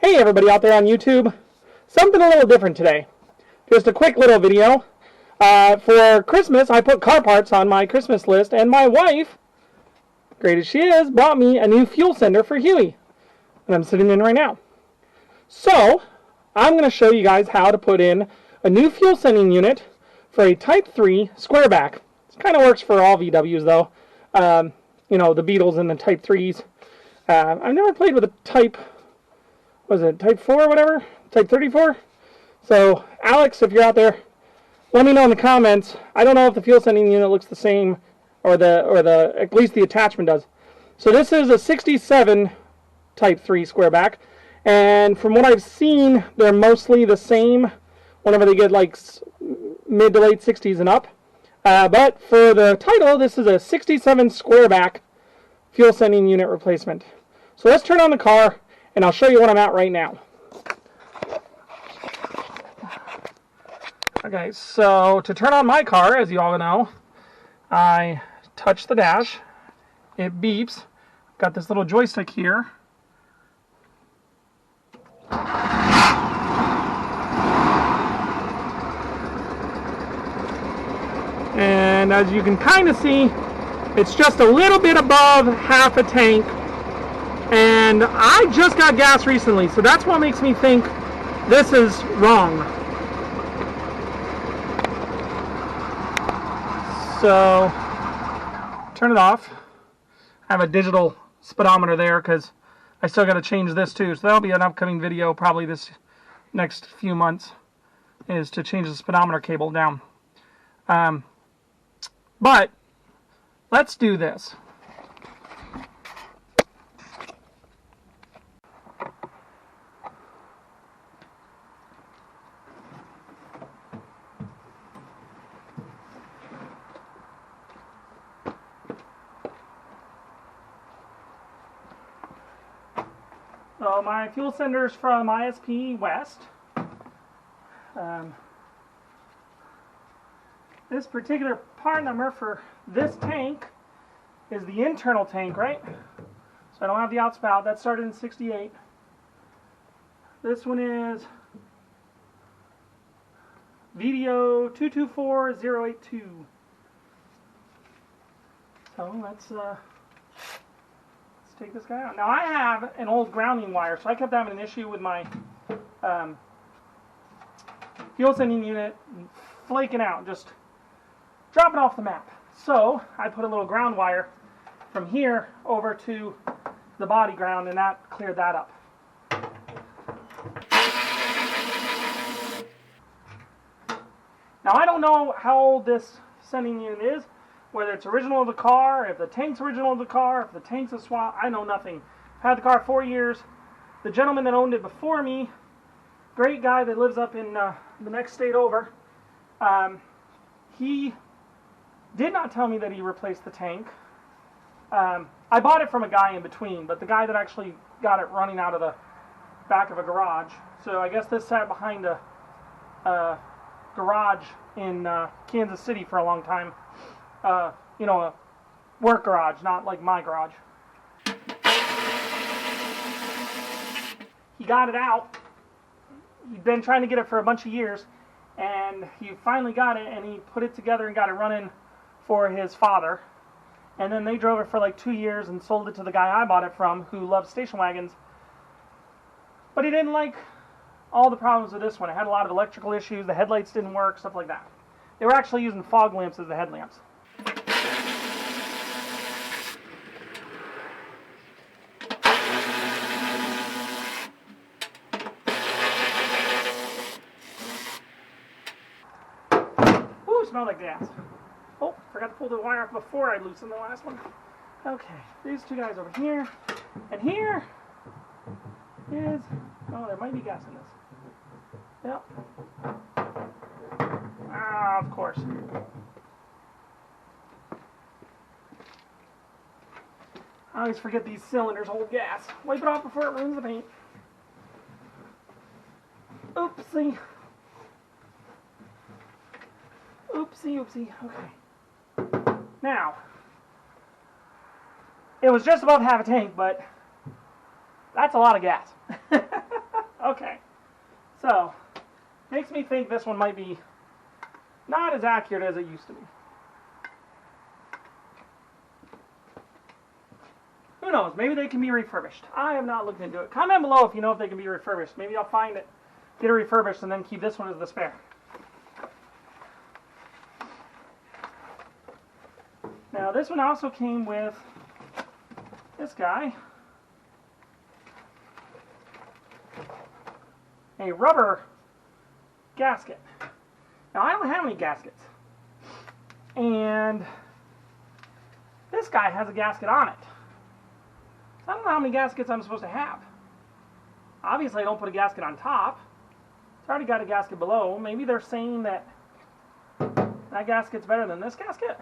Hey everybody out there on YouTube, something a little different today. Just a quick little video. For Christmas, I put car parts on my Christmas list, and my wife, great as she is, bought me a new fuel sender for Huey. And I'm sitting in right now. So, I'm going to show you guys how to put in a new fuel sending unit for a Type 3 Squareback. It kind of works for all VWs though. You know, the Beetles and the Type 3s. I've never played with a Type... was it Type 4 or whatever? Type 34? So, Alex, if you're out there, let me know in the comments. I don't know if the fuel sending unit looks the same, or at least the attachment does. So this is a 67 Type 3 Squareback, and from what I've seen, they're mostly the same whenever they get like mid to late 60s and up. But for the title, this is a 67 Squareback fuel sending unit replacement. So let's turn on the car, and I'll show you what I'm at right now. Okay, so to turn on my car, as you all know, I touch the dash. It beeps. Got this little joystick here. And as you can kind of see, it's just a little bit above half a tank. And I just got gas recently, so that's what makes me think this is wrong. So, turn it off. I have a digital speedometer there because I still got to change this too. So that'll be an upcoming video probably this next few months, is to change the speedometer cable down. But let's do this. So my fuel sender's from ISP West. This particular part number for this tank is the internal tank, right? So I don't have the outspout. That started in '68. This one is VDO 224082. So let's take this guy out. Now I have an old grounding wire, so I kept having an issue with my fuel sending unit flaking out, just dropping off the map. So I put a little ground wire from here over to the body ground, and that cleared that up. Now I don't know how old this sending unit is, whether it's original to the car, if the tank's original to the car, if the tank's a swap, I know nothing. I've had the car 4 years. The gentleman that owned it before me, great guy that lives up in the next state over, he did not tell me that he replaced the tank. I bought it from a guy in between, but the guy that actually got it running out of the back of a garage. So I guess this sat behind a garage in Kansas City for a long time. You know, a work garage, not like my garage. He got it out. He'd been trying to get it for a bunch of years, and he finally got it, and he put it together and got it running for his father. And then they drove it for like 2 years and sold it to the guy I bought it from, who loves station wagons. But he didn't like all the problems with this one. It had a lot of electrical issues, the headlights didn't work, stuff like that. They were actually using fog lamps as the headlamps. Ooh, smelled like gas. Oh, forgot to pull the wire off before I loosened the last one. Okay, these two guys over here. And here is... oh, there might be gas in this. Yep. Ah, of course. I always forget these cylinders hold gas. Wipe it off before it ruins the paint. Oopsie. Oopsie, oopsie. Okay. Now, it was just above half a tank, but that's a lot of gas. Okay, so makes me think this one might be not as accurate as it used to be. Who knows? Maybe they can be refurbished. I have not looked into it. Comment below if you know if they can be refurbished. Maybe I'll find it, get it refurbished, and then keep this one as the spare. Now this one also came with this guy, a rubber gasket. Now I don't have any gaskets, and this guy has a gasket on it. So I don't know how many gaskets I'm supposed to have. Obviously I don't put a gasket on top. It's already got a gasket below. Maybe they're saying that that gasket's better than this gasket.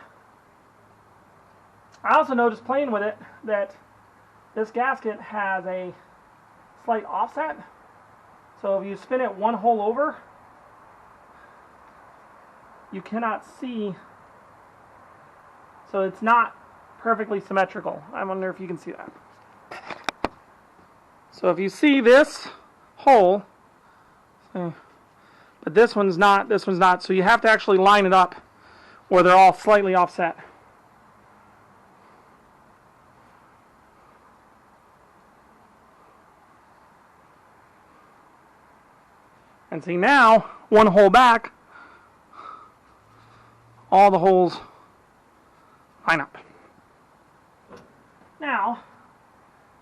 I also noticed playing with it that this gasket has a slight offset. So if you spin it one hole over, you cannot see. So it's not perfectly symmetrical. I wonder if you can see that. So if you see this hole, but this one's not, so you have to actually line it up where they're all slightly offset. And see now, one hole back, all the holes line up. Now,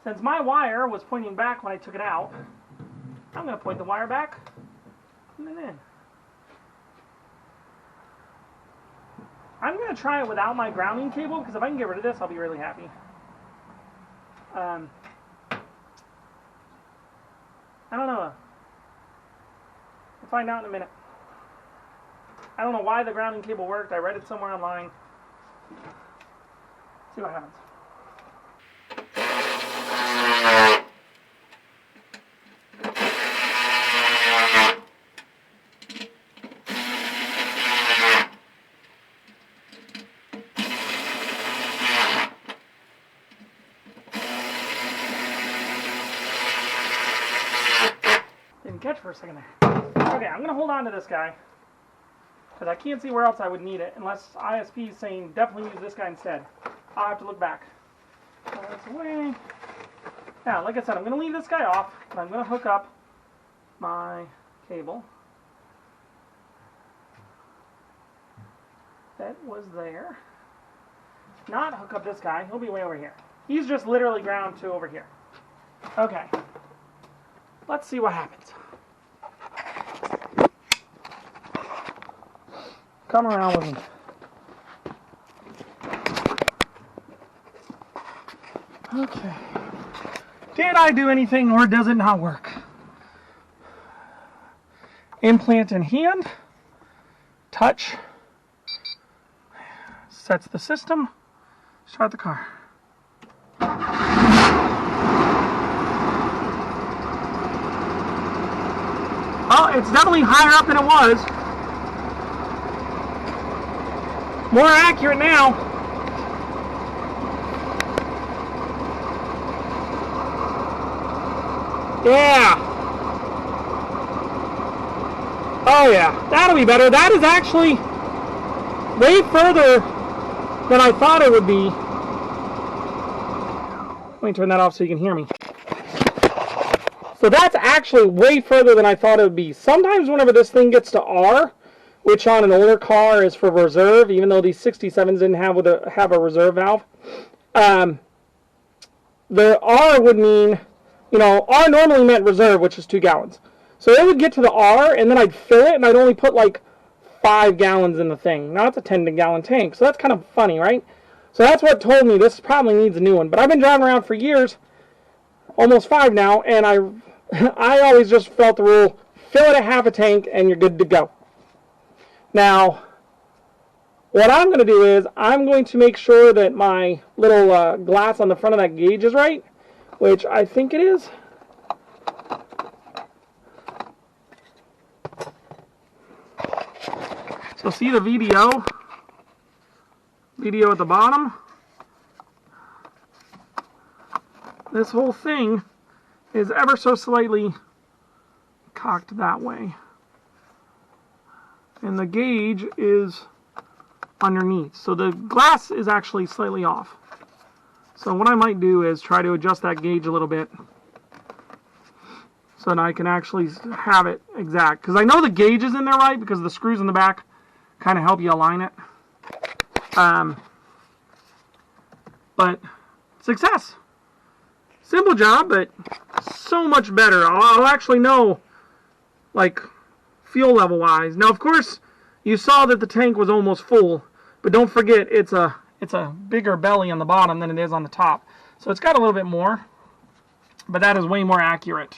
since my wire was pointing back when I took it out, I'm going to point the wire back and then in. I'm going to try it without my grounding cable, because if I can get rid of this, I'll be really happy. I don't know. We'll find out in a minute. I don't know why the grounding cable worked. I read it somewhere online. See what happens. Didn't catch for a second there. Okay, I'm going to hold on to this guy, because I can't see where else I would need it, unless ISP is saying definitely use this guy instead. I'll have to look back. That's away. Now, like I said, I'm going to leave this guy off, and I'm going to hook up my cable that was there. Not hook up this guy. He'll be way over here. He's just literally ground to over here. Okay. Let's see what happens. Come around with me. Okay. Did I do anything, or does it not work? Implant in hand. Touch. Sets the system. Start the car. Oh, it's definitely higher up than it was. More accurate now. Yeah. Oh yeah, that'll be better. That is actually way further than I thought it would be. Let me turn that off so you can hear me. So that's actually way further than I thought it would be. Sometimes whenever this thing gets to R, which on an older car is for reserve, even though these 67s didn't have a reserve valve, the R would mean, you know, R normally meant reserve, which is 2 gallons. So it would get to the R, and then I'd fill it, and I'd only put like 5 gallons in the thing. Now it's a 10-gallon tank, so that's kind of funny, right? So that's what told me this probably needs a new one. But I've been driving around for years, almost 5 now, and I always just felt the rule, fill it at half a tank, and you're good to go. Now, what I'm going to do is, I'm going to make sure that my little glass on the front of that gauge is right, which I think it is. So see the VDO at the bottom? This whole thing is ever so slightly cocked that way. And the gauge is underneath. So the glass is actually slightly off. So what I might do is try to adjust that gauge a little bit so that I can actually have it exact. Because I know the gauge is in there right because the screws in the back kind of help you align it. But success. Simple job, but so much better. I'll actually know, like, fuel level wise. Now, of course, you saw that the tank was almost full, but don't forget it's a bigger belly on the bottom than it is on the top. So it's got a little bit more, but that is way more accurate.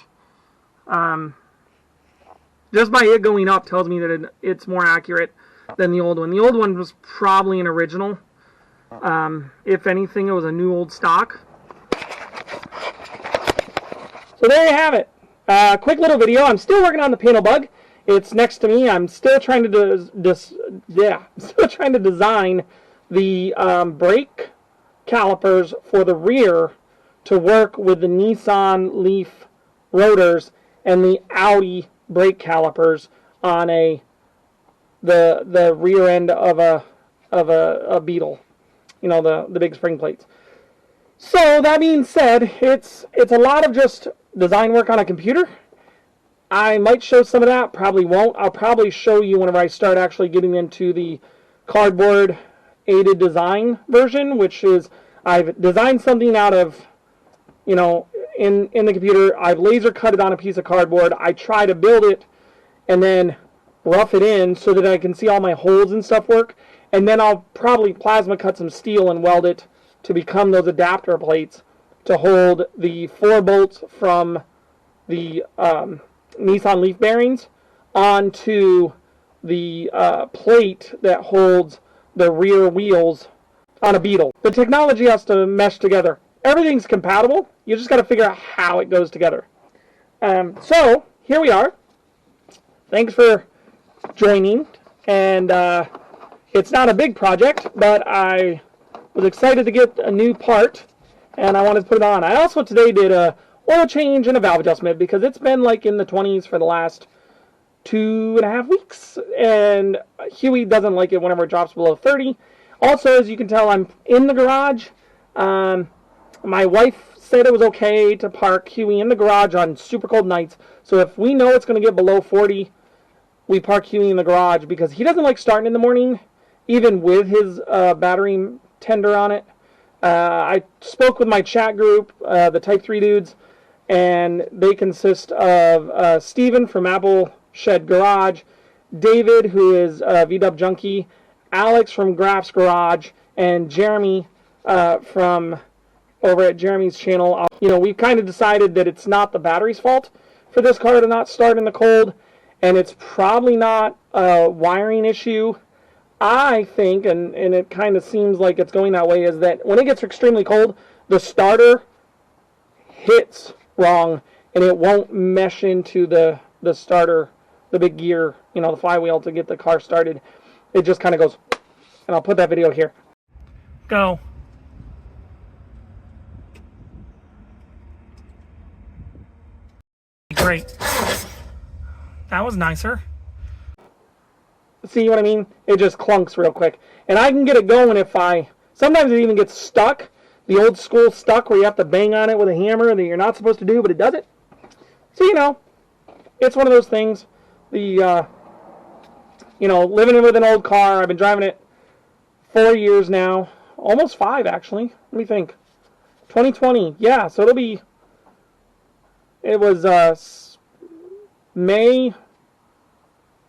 Just by it going up tells me that it's more accurate than the old one. The old one was probably an original. If anything, it was a new old stock. So there you have it. Quick little video. I'm still working on the panel bug. It's next to me. I'm still trying to design the brake calipers for the rear to work with the Nissan Leaf rotors and the Audi brake calipers on the rear end of a Beetle. You know, the big spring plates. So that being said, it's a lot of just design work on a computer. I might show some of that, probably won't. I'll probably show you whenever I start actually getting into the cardboard aided design version, which is I've designed something out of, you know, in the computer. I've laser cut it on a piece of cardboard. I try to build it and then rough it in so that I can see all my holes and stuff work. And then I'll probably plasma cut some steel and weld it to become those adapter plates to hold the 4 bolts from the Nissan Leaf bearings onto the plate that holds the rear wheels on a Beetle. The technology has to mesh together. Everything's compatible. You just got to figure out how it goes together. So here we are. Thanks for joining. And it's not a big project, but I was excited to get a new part, and I wanted to put it on. I also today did a oil change and a valve adjustment because it's been like in the 20s for the last 2.5 weeks, and Huey doesn't like it whenever it drops below 30. Also, as you can tell, I'm in the garage. My wife said it was okay to park Huey in the garage on super cold nights, so if we know it's going to get below 40, we park Huey in the garage because he doesn't like starting in the morning, even with his battery tender on it. I spoke with my chat group, the Type 3 dudes, and they consist of Steven from Apple Shed Garage, David, who is VW Junkie, Alex from Graphs Garage, and Jeremy from over at Jeremy's channel. You know, we've kind of decided that it's not the battery's fault for this car to not start in the cold, and it's probably not a wiring issue. I think, and it kind of seems like it's going that way, is that when it gets extremely cold, the starter hits wrong, and it won't mesh into the starter, the big gear, you know, the flywheel to get the car started. It just kind of goes, and I'll put that video here. Go. Great. That was nicer. See what I mean? It just clunks real quick. And I can get it going if sometimes it even gets stuck. The old school stuck where you have to bang on it with a hammer that you're not supposed to do, but it does it. So, you know, it's one of those things. You know, living with an old car. I've been driving it 4 years now. Almost 5, actually. Let me think. 2020. Yeah, so it was May...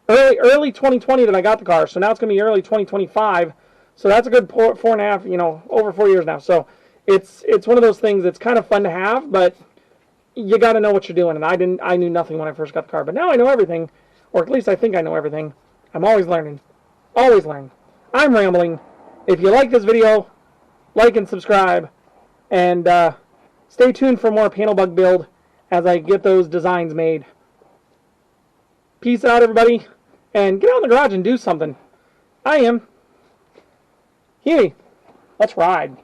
Early 2020 that I got the car, so now it's going to be early 2025, so that's a good 4.5, you know, over 4 years now. So it's one of those things that's kind of fun to have, but you got to know what you're doing, and I knew nothing when I first got the car, but now I know everything, or at least I think I know everything. I'm always learning. Always learn. I'm rambling. If you like this video, like and subscribe, and stay tuned for more panel bug build as I get those designs made. Peace out, everybody. And get out in the garage and do something. I am. Huey, let's ride.